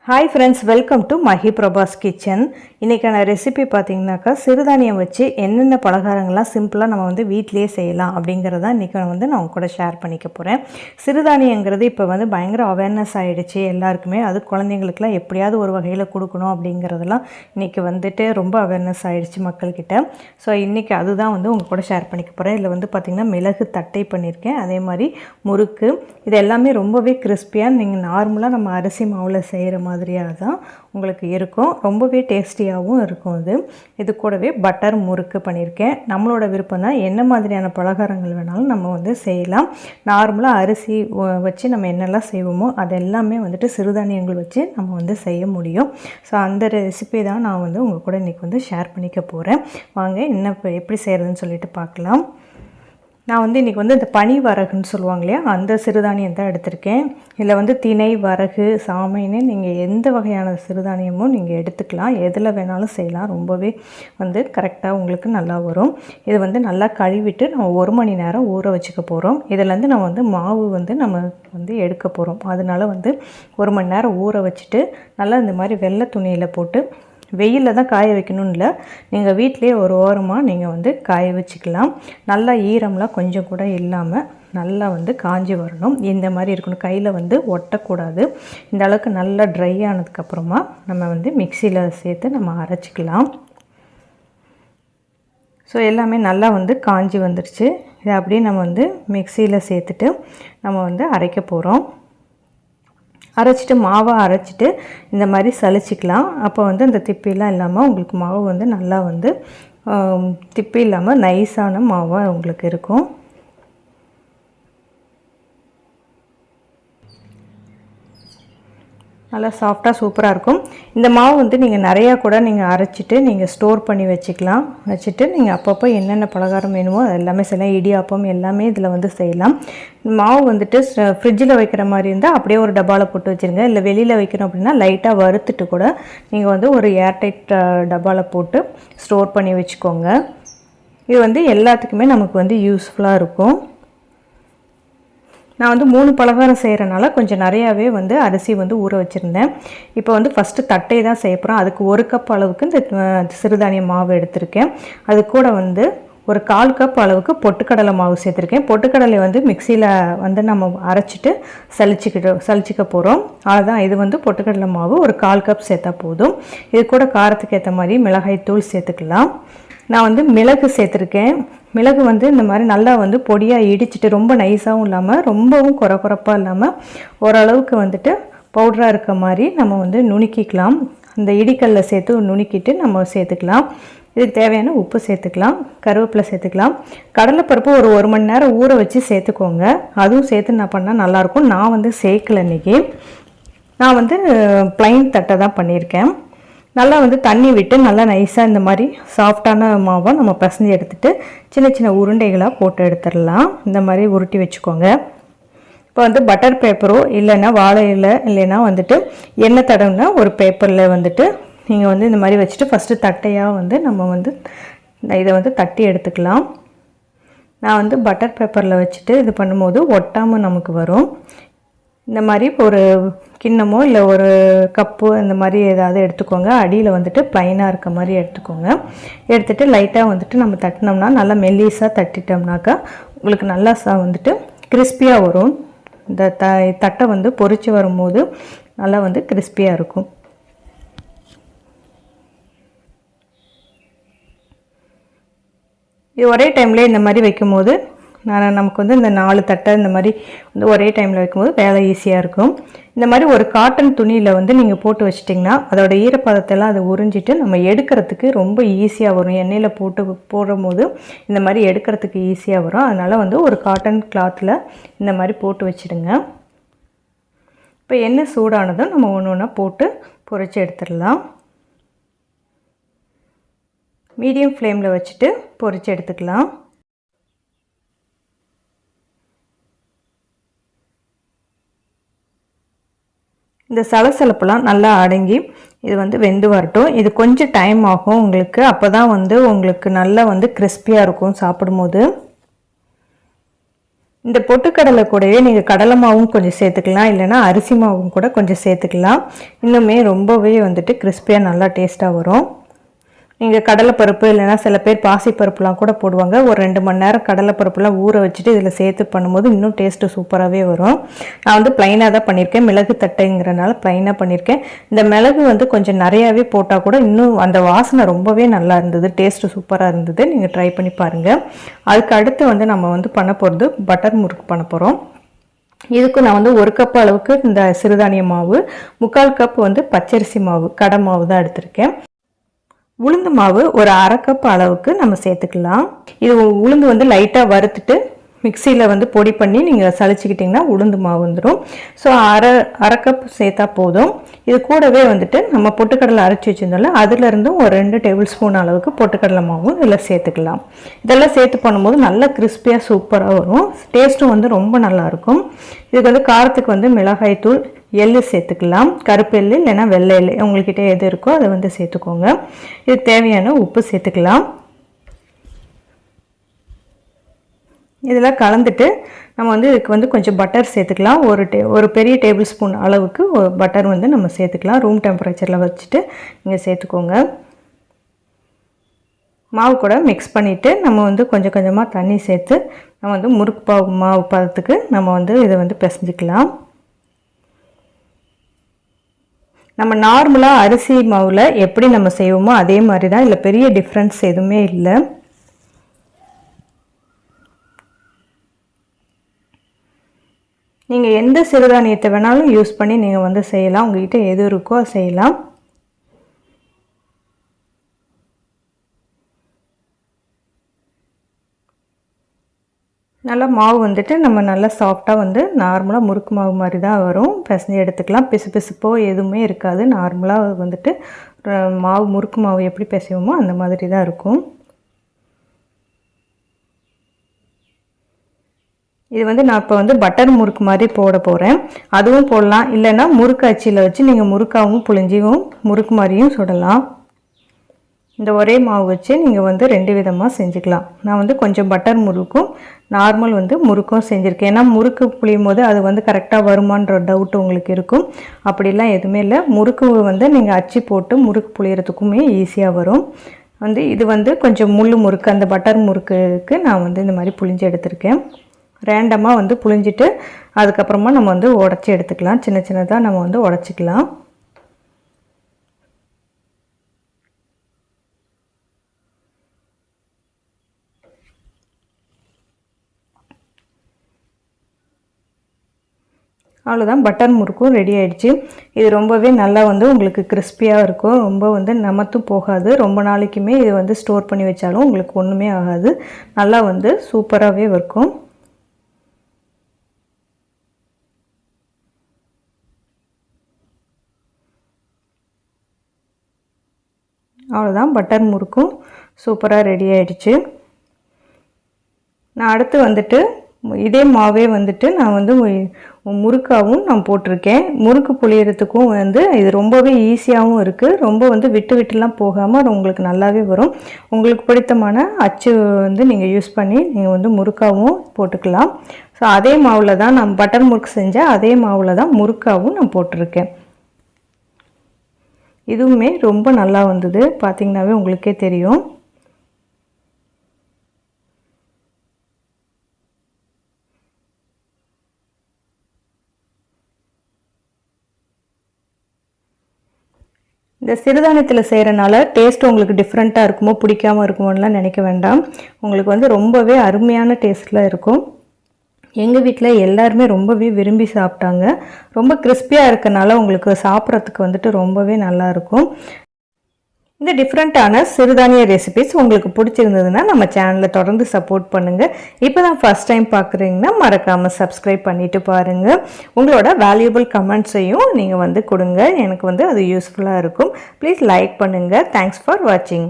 Hi friends, welcome to Mahi Prabhas kitchen. இன்றைக்கான recipe பார்த்திங்கனாக்கா சிறுதானியம் வச்சு என்னென்ன பலகாரங்கள்லாம் சிம்பிளாக நம்ம வீட்டிலேயே செய்யலாம் அப்படிங்கிறத இன்றைக்கி நான் உங்க கூட ஷேர் பண்ணிக்க போகிறேன். சிறுதானியங்கிறது இப்போ பயங்கர அவேர்னஸ் ஆகிடுச்சு எல்லாருக்குமே. அது குழந்தைங்களுக்குலாம் எப்படியாவது ஒரு வகையில் கொடுக்கணும் அப்படிங்கிறதெல்லாம் இன்றைக்கி ரொம்ப அவேர்னஸ் ஆகிடுச்சு மக்கள்கிட்ட. ஸோ இன்றைக்கி அதுதான் உங்கள் கூட ஷேர் பண்ணிக்க போகிறேன். இதில் பார்த்திங்கன்னா மிளகு தட்டை பண்ணியிருக்கேன், அதே மாதிரி முறுக்கு. இது எல்லாமே ரொம்பவே கிறிஸ்பியாக நீங்கள் நார்மலாக நம்ம அரிசி மாவில் செய்கிற மாதிரியாக தான் உங்களுக்கு இருக்கும். ரொம்பவே டேஸ்டியாகவும் இருக்கும். இது கூடவே பட்டர் முறுக்கு பண்ணியிருக்கேன். நம்மளோட விருப்பம் தான், என்ன மாதிரியான பலகாரங்கள் வேணாலும் நம்ம செய்யலாம். நார்மலாக அரிசி வச்சு நம்ம என்னெல்லாம் செய்வோமோ அது எல்லாமே சிறுதானியங்கள் வச்சு நம்ம செய்ய முடியும். ஸோ அந்த ரெசிபி தான் நான் உங்கள் கூட இன்றைக்கி ஷேர் பண்ணிக்க போகிறேன். வாங்க எப்படி செய்கிறதுன்னு சொல்லிட்டு பார்க்கலாம். நான் இன்றைக்கி இந்த பனி வரகுன்னு சொல்லுவாங்க இல்லையா, அந்த சிறுதானியம் தான் எடுத்திருக்கேன். இதில் திணை, வரகு, சாமைன்னு நீங்கள் எந்த வகையான சிறுதானியமும் நீங்கள் எடுத்துக்கலாம். எதில் வேணாலும் செய்யலாம். ரொம்பவே கரெக்டாக உங்களுக்கு நல்லா வரும். இது நல்லா கழுவிட்டு நம்ம 1 மணி நேரம் ஊற வச்சுக்க போகிறோம். இதிலேருந்து நம்ம மாவு நம்ம எடுக்க போகிறோம். அதனால் 1 மணி நேரம் ஊற வச்சுட்டு நல்லா இந்த மாதிரி வெள்ளை துணியில் போட்டு, வெயிலில் தான் காய வைக்கணும்னு இல்லை, நீங்கள் வீட்டிலே ஒரு ஓரமாக நீங்கள் காய வச்சுக்கலாம். நல்லா ஈரம்லாம் கொஞ்சம் கூட இல்லாமல் நல்லா காஞ்சி வரணும். இந்த மாதிரி இருக்கணும். கையில் ஒட்டக்கூடாது. இந்த அளவுக்கு நல்லா ட்ரை ஆனதுக்கப்புறமா நம்ம மிக்சியில் சேர்த்து நம்ம அரைச்சிக்கலாம். ஸோ எல்லாமே நல்லா காஞ்சி வந்துடுச்சு. இதை அப்படியே நம்ம மிக்சியில் சேர்த்துட்டு நம்ம அரைக்க போகிறோம். அரைச்சிட்டு மாவை அரைச்சிட்டு இந்த மாதிரி சலிச்சிக்கலாம். அப்போ அந்த திப்பிலாம் இல்லாமல் உங்களுக்கு மாவு நல்லா திப்பி இல்லாமல் நைஸான மாவாக உங்களுக்கு இருக்கும். நல்லா சாஃப்டாக சூப்பராக இருக்கும். இந்த மாவு நீங்கள் நிறையா கூட நீங்கள் அரைச்சிட்டு நீங்கள் ஸ்டோர் பண்ணி வச்சுட்டு நீங்கள் அப்பப்போ என்னென்ன பலகாரம் வேணுமோ அது எல்லாமே செய்யலாம். இடியாப்பம் எல்லாமே இதில் செய்யலாம். மாவு ஃப்ரிட்ஜில் வைக்கிற மாதிரி இருந்தால் அப்படியே ஒரு டப்பாவில் போட்டு வச்சுருங்க. இல்லை வெளியில் வைக்கணும் அப்படின்னா லைட்டாக வறுத்துட்டு கூட நீங்கள் ஒரு ஏர்டைட் டப்பாவில் போட்டு ஸ்டோர் பண்ணி வச்சுக்கோங்க. இது எல்லாத்துக்குமே நமக்கு யூஸ்ஃபுல்லாக இருக்கும். நான் 3 பலகாரம் செய்கிறனால கொஞ்சம் நிறையாவே அரிசி ஊற வச்சுருந்தேன். இப்போ ஃபஸ்ட்டு தட்டை தான் செய்ய போகிறோம். அதுக்கு 1 கப் அளவுக்கு இந்த சிறுதானிய மாவு எடுத்திருக்கேன். அது கூட ஒரு 1/4 கப் அளவுக்கு பொட்டுக்கடலை மாவு சேர்த்துருக்கேன். பொட்டுக்கடலை மிக்சியில் நம்ம அரைச்சிட்டு சலிச்சிக்க போகிறோம். அதுதான் இது பொட்டுக்கடலை மாவு ஒரு 1/4 கப் சேர்த்தா போதும். இது கூட காரத்துக்கு ஏற்ற மாதிரி மிளகாய் தூள் சேர்த்துக்கலாம். நான் மிளகு சேர்த்துருக்கேன். மிளகு இந்த மாதிரி நல்லா பொடியாக இடிச்சிட்டு, ரொம்ப நைஸாகவும் இல்லாமல் ரொம்பவும் குறப்பாக இல்லாமல் ஓரளவுக்கு பவுடராக இருக்க மாதிரி நம்ம நுணுக்கிக்கலாம். அந்த இடிக்கல்ல சேர்த்து நுணுக்கிட்டு நம்ம சேர்த்துக்கலாம். இதுக்கு தேவையான உப்பு சேர்த்துக்கலாம், கருவேப்பிலை சேர்த்துக்கலாம். கடலைப்பருப்பு ஒரு 1 மணி நேரம் ஊற வச்சு சேர்த்துக்கோங்க. அதுவும் சேர்த்து நான் பண்ணால் நல்லாயிருக்கும். நான் சேர்க்கல இன்றைக்கி. நான் ப்ளைன் தட்டை தான் பண்ணியிருக்கேன். நல்லா தண்ணி விட்டு நல்லா நைஸாக இந்த மாதிரி சாஃப்டான மாவை நம்ம பிசைஞ்சு எடுத்துகிட்டு சின்ன சின்ன உருண்டைகளாக போட்டு எடுத்துடலாம். இந்த மாதிரி உருட்டி வச்சுக்கோங்க. இப்போ பட்டர் பேப்பரோ இல்லைன்னா வாழை இலை இல்லைன்னா எண்ணெய் தடவுனா ஒரு பேப்பரில் நீங்கள் இந்த மாதிரி வச்சுட்டு ஃபஸ்ட்டு தட்டையாக நம்ம இதை தட்டி எடுத்துக்கலாம். நான் பட்டர் பேப்பரில் வச்சுட்டு இது பண்ணும்போது ஒட்டாமல் நமக்கு வரும். இந்த மாதிரி ஒரு கிண்ணமோ இல்லை ஒரு கப்பு இந்த மாதிரி ஏதாவது எடுத்துக்கோங்க. அடியில் ப்ளைனாக இருக்க மாதிரி எடுத்துக்கோங்க. எடுத்துகிட்டு லைட்டாக நம்ம தட்டினோம்னா நல்லா மெல்லிஸாக தட்டிட்டோம்னாக்கா உங்களுக்கு நல்லா கிறிஸ்பியாக வரும். இந்த தட்டை பொரிச்சு வரும்போது நல்லா கிறிஸ்பியாக இருக்கும். இது ஒரே டைமில் இந்த மாதிரி வைக்கும்போது நமக்கு இந்த 4 தட்டை இந்த மாதிரி ஒரே டைமில் வைக்கும்போது வேலை ஈஸியாக இருக்கும். இந்த மாதிரி ஒரு காட்டன் துணியில் நீங்கள் போட்டு வச்சிட்டிங்கன்னா அதோட ஈரப்பதத்தெல்லாம் அதை உறிஞ்சிட்டு நம்ம எடுக்கிறதுக்கு ரொம்ப ஈஸியாக வரும். எண்ணெயில் போடும்போது இந்த மாதிரி எடுக்கிறதுக்கு ஈஸியாக வரும். அதனால் ஒரு காட்டன் கிளாத்தில் இந்த மாதிரி போட்டு வச்சிடுங்க. இப்போ எண்ணெய் சூடானதும் நம்ம ஒன்று போட்டு பொரிச்சு எடுத்துடலாம். மீடியம் ஃப்ளேமில் வச்சுட்டு பொரிச்சு எடுத்துக்கலாம். இந்த சலசலப்பெல்லாம் நல்லா அடங்கி இது வெந்து வரட்டும். இது கொஞ்சம் டைம் ஆகும் உங்களுக்கு. அப்போ தான் உங்களுக்கு நல்லா கிறிஸ்பியாக இருக்கும் சாப்பிடும்போது. இந்த பொட்டுக்கடலை கூடவே நீங்கள் கடலை மாவும் கொஞ்சம் சேர்த்துக்கலாம், இல்லைனா அரிசி மாவும் கூட கொஞ்சம் சேர்த்துக்கலாம். இன்னுமே ரொம்பவே வந்துட்டு கிறிஸ்பியாக நல்லா டேஸ்ட்டாக வரும். நீங்கள் கடலைப்பருப்பு இல்லைனா சில பேர் பாசிப்பருப்புலாம் கூட போடுவாங்க. ஒரு 2 மணி நேரம் கடலைப்பருப்புலாம் ஊற வச்சுட்டு இதில் சேர்த்து பண்ணும்போது இன்னும் டேஸ்ட்டு சூப்பராகவே வரும். நான் வந்து ப்ளைனாக தான் பண்ணியிருக்கேன், மிளகு தட்டைங்கிறனால ப்ளைனாக பண்ணியிருக்கேன். இந்த மிளகு வந்து கொஞ்சம் நிறையாவே போட்டால் கூட இன்னும் அந்த வாசனை ரொம்பவே நல்லா இருந்தது, டேஸ்ட்டு சூப்பராக இருந்தது. நீங்கள் ட்ரை பண்ணி பாருங்கள். அதுக்கு அடுத்து வந்து நம்ம வந்து பண்ண போகிறது பட்டர் முறுக்கு பண்ண போகிறோம். இதுக்கு நான் வந்து 1 கப் அளவுக்கு இந்த சிறுதானிய மாவு, 3/4 கப் வந்து பச்சரிசி மாவு, கடை மாவு தான் எடுத்திருக்கேன். உளுந்து மாவு ஒரு 1/2 கப் அளவுக்கு நம்ம சேர்த்துக்கலாம். இது உளுந்து வந்து லைட்டாக வறுத்துட்டு மிக்சியில் வந்து பொடி பண்ணி நீங்கள் சளிச்சிக்கிட்டிங்கன்னா உளுந்து மாவு வந்துடும். ஸோ அரை கப் சேர்த்தா போதும். இது கூடவே வந்துட்டு நம்ம பொட்டுக்கடலை அரைச்சி வச்சுருந்தோம்ல, அதுலேருந்தும் ஒரு 2 டேபிள் ஸ்பூன் அளவுக்கு பொட்டுக்கடலை மாவும் இதில் சேர்த்துக்கலாம். இதெல்லாம் சேர்த்து பண்ணும்போது நல்லா கிறிஸ்பியாக சூப்பராக வரும், டேஸ்ட்டும் வந்து ரொம்ப நல்லாயிருக்கும். இதுக்கு வந்து காரத்துக்கு வந்து மிளகாய் தூள், எள்ளு சேர்த்துக்கலாம், கருப்பு எள்ளு இல்லைன்னா வெள்ளை எள்ளு உங்கள்கிட்ட எது இருக்கோ அதை வந்து சேர்த்துக்கோங்க. இதுக்கு தேவையான உப்பு சேர்த்துக்கலாம். இதெல்லாம் கலந்துட்டு நம்ம வந்து இதுக்கு வந்து கொஞ்சம் பட்டர் சேர்த்துக்கலாம். ஒரு பெரிய டேபிள் ஸ்பூன் அளவுக்கு பட்டர் வந்து நம்ம சேர்த்துக்கலாம். ரூம் டெம்பரேச்சரில் வச்சுட்டு நீங்கள் சேர்த்துக்கோங்க. மாவு கூட மிக்ஸ் பண்ணிவிட்டு நம்ம வந்து கொஞ்சம் கொஞ்சமாக தண்ணி சேர்த்து நம்ம வந்து முறுக்கு மாவு பதத்துக்கு நம்ம வந்து இதை வந்து பிசைஞ்சிக்கலாம். நம்ம நார்மலாக அரிசி மாவில் எப்படி நம்ம செய்வோமோ அதே மாதிரி தான், இல்லை பெரிய டிஃப்ரென்ஸ் எதுவுமே இல்லை. நீங்கள் எந்த சிறுதானியத்தை வேணாலும் யூஸ் பண்ணி நீங்கள் வந்து செய்யலாம், உங்கள்கிட்ட எது இருக்கோ செய்யலாம். நல்லா மாவு வந்துட்டு நம்ம நல்லா சாஃப்டாக வந்து நார்மலாக முறுக்கு மாவு மாதிரி தான் வரும். பிசைஞ்சு எடுத்துக்கலாம், பிசு பிசுப்போ எதுவுமே இருக்காது. நார்மலாக வந்துட்டு மாவு முறுக்கு மாவு எப்படி பிசைவோமோ அந்த மாதிரி தான் இருக்கும். இது வந்து நான் இப்போ வந்து பட்டர் முறுக்கு மாதிரி போட போகிறேன். அதுவும் போடலாம், இல்லைன்னா முறுக்கு அச்சியில் வச்சு நீங்கள் முறுக்காவும் புளிஞ்சியும் முறுக்கு மாதிரியும் சுடலாம். இந்த ஒரே மாவு வச்சு நீங்கள் வந்து 2 விதமாக செஞ்சுக்கலாம். நான் வந்து கொஞ்சம் பட்டர் முறுக்கும் நார்மல் வந்து முறுக்கும் செஞ்சுருக்கேன். ஏன்னா முறுக்கு புளியும் போது அது வந்து கரெக்டாக வருமான்ற டவுட் உங்களுக்கு இருக்கும். அப்படிலாம் எதுவுமே இல்லை. முறுக்கு வந்து நீங்கள் அச்சு போட்டு முறுக்கு புளியறதுக்குமே ஈஸியாக வரும். வந்து இது வந்து கொஞ்சம் முள் முறுக்கு, அந்த பட்டர் முறுக்குக்கு நான் வந்து இந்த மாதிரி புளிஞ்சு எடுத்திருக்கேன். ரேண்டமாக வந்து புளிஞ்சிட்டு அதுக்கப்புறமா நம்ம வந்து உடச்சி எடுத்துக்கலாம். சின்ன சின்னதாக நம்ம வந்து உடச்சிக்கலாம். அவ்வளோதான், பட்டர் முறுக்கும் ரெடி ஆகிடுச்சு. இது ரொம்பவே நல்லா வந்து உங்களுக்கு கிறிஸ்பியாக இருக்கும், ரொம்ப வந்து நமத்தும் போகாது. ரொம்ப நாளைக்குமே இது வந்து ஸ்டோர் பண்ணி வச்சாலும் உங்களுக்கு ஒன்றுமே ஆகாது, நல்லா வந்து சூப்பராகவே இருக்கும். அவ்வளோதான், பட்டர் முறுக்கும் சூப்பராக ரெடி ஆகிடுச்சு. நான் அடுத்து வந்துட்டு இதே மாவே வந்துட்டு நான் வந்து முறுக்காவும் நான் போட்டிருக்கேன். முறுக்கு புளியறதுக்கும் வந்து இது ரொம்பவே ஈஸியாகவும் இருக்குது. ரொம்ப வந்து விட்டு விட்டுலாம் போகாமல் உங்களுக்கு நல்லாவே வரும். உங்களுக்கு பிடித்தமான அச்சு வந்து நீங்கள் யூஸ் பண்ணி நீங்கள் வந்து முறுக்காவும் போட்டுக்கலாம். ஸோ அதே மாவில் தான் நான் பட்டர் முறுக்கு செஞ்சேன், அதே மாவில் தான் முறுக்காவும் நான் போட்டிருக்கேன். இதுவுமே ரொம்ப நல்லா வந்தது, பார்த்திங்கனாவே உங்களுக்கே தெரியும். இந்த சிறுதானியத்தில் செய்கிறனால டேஸ்ட் உங்களுக்கு டிஃப்ரெண்ட்டாக இருக்குமோ பிடிக்காமல் இருக்குமோலாம் நினைக்க வேண்டாம். உங்களுக்கு வந்து ரொம்பவே அருமையான டேஸ்ட்டில் இருக்கும். எங்கள் வீட்டில் எல்லாருமே ரொம்பவே விரும்பி சாப்பிட்டாங்க. ரொம்ப கிறிஸ்பியாக இருக்கனால உங்களுக்கு சாப்பிட்றதுக்கு வந்துட்டு ரொம்பவே நல்லாயிருக்கும். இந்த டிஃப்ரெண்ட்டான சிறுதானிய ரெசிபிஸ் உங்களுக்கு பிடிச்சிருந்ததுன்னா நம்ம சேனலை தொடர்ந்து சப்போர்ட் பண்ணுங்கள். இப்போ தான் ஃபஸ்ட் டைம் பார்க்குறீங்கன்னா மறக்காமல் சப்ஸ்கிரைப் பண்ணிவிட்டு பாருங்கள். உங்களோட வேல்யூபிள் கமெண்ட்ஸையும் நீங்கள் வந்து கொடுங்க, எனக்கு வந்து அது யூஸ்ஃபுல்லாக இருக்கும். ப்ளீஸ் லைக் பண்ணுங்கள். தேங்க்ஸ் ஃபார் வாட்சிங்.